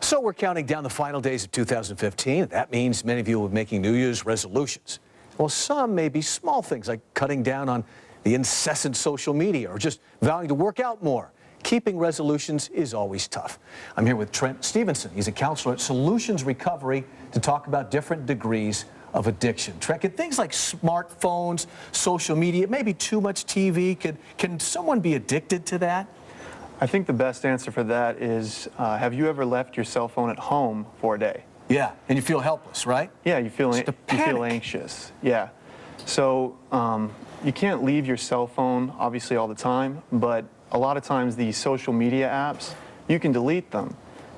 So we're counting down the final days of 2015. That means many of you will be making New Year's resolutions. Well, some may be small things like cutting down on the incessant social media or just vowing to work out more. Keeping resolutions is always tough. I'm here with Trent Stephenson. He's a counselor at Solutions Recovery to talk about different degrees of addiction. Trent, can things like smartphones, social media, maybe too much TV, can someone be addicted to that? I think the best answer for that is, have you ever left your cell phone at home for a day? Yeah, and you feel helpless, right? Yeah, you feel anxious. Yeah. So you can't leave your cell phone, obviously, all the time, but a lot of times these social media apps, you can delete them.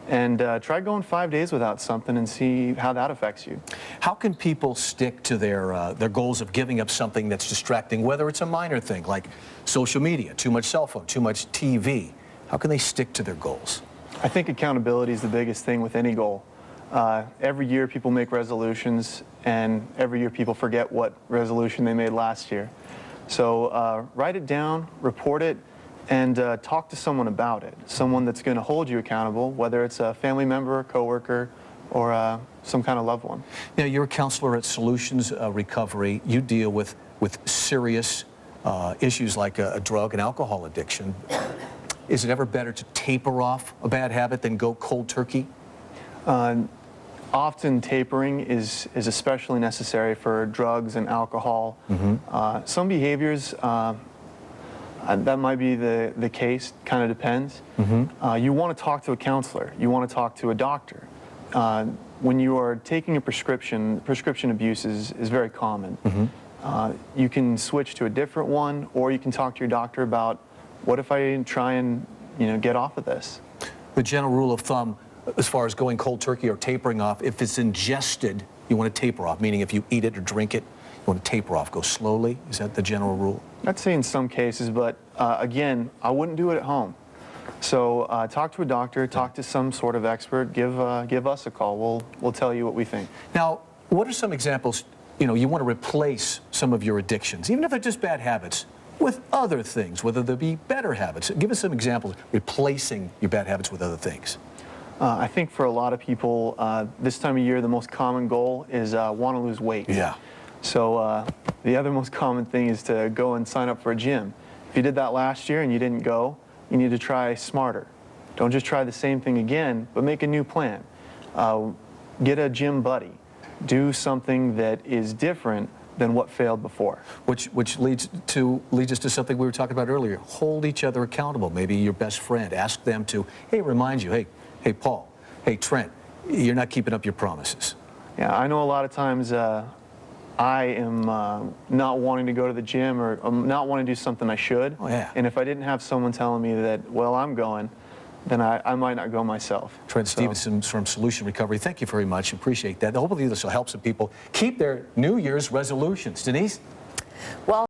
And try going 5 days without something and see how that affects you. How can people stick to their goals of giving up something that's distracting, whether it's a minor thing like social media, too much cell phone, too much TV? How can they stick to their goals? I think accountability is the biggest thing with any goal. Every year people make resolutions, and every year people forget what resolution they made last year. So write it down, report it, and talk to someone about it. Someone that's going to hold you accountable, whether it's a family member, coworker, or some kind of loved one. Now, you're a counselor at Solutions Recovery. You deal with serious issues like a drug and alcohol addiction. Is it ever better to taper off a bad habit than go cold turkey? Often tapering is especially necessary for drugs and alcohol. Mm-hmm. Some behaviors, that might be the case, kind of depends. Mm-hmm. You want to talk to a counselor. You want to talk to a doctor. When you are taking a prescription abuse is very common. Mm-hmm. You can switch to a different one, or you can talk to your doctor about, what if I try and get off of this? The general rule of thumb, as far as going cold turkey or tapering off, if it's ingested, you want to taper off, meaning if you eat it or drink it, you want to taper off, go slowly. Is that the general rule? I'd say in some cases, but again, I wouldn't do it at home. So talk to a doctor, talk to some sort of expert, give us a call. We'll tell you what we think. Now, what are some examples, you want to replace some of your addictions, even if they're just bad habits, with other things, whether they be better habits? Give us some examples, replacing your bad habits with other things. I think for a lot of people, this time of year, the most common goal is want to lose weight. Yeah. So the other most common thing is to go and sign up for a gym. If you did that last year and you didn't go, you need to try smarter. Don't just try the same thing again, but make a new plan. Get a gym buddy. Do something that is different than what failed before. Which leads us to something we were talking about earlier. Hold each other accountable. Maybe your best friend. Ask them to, remind you, hey Paul, hey Trent, you're not keeping up your promises. Yeah, I know a lot of times I am not wanting to go to the gym, or not wanting to do something I should. Oh, yeah. And if I didn't have someone telling me that, well, I'm going, then I might not go myself. Trent Stephenson from Solution Recovery, thank you very much. Appreciate that. Hopefully this will help some people keep their New Year's resolutions. Denise? Well,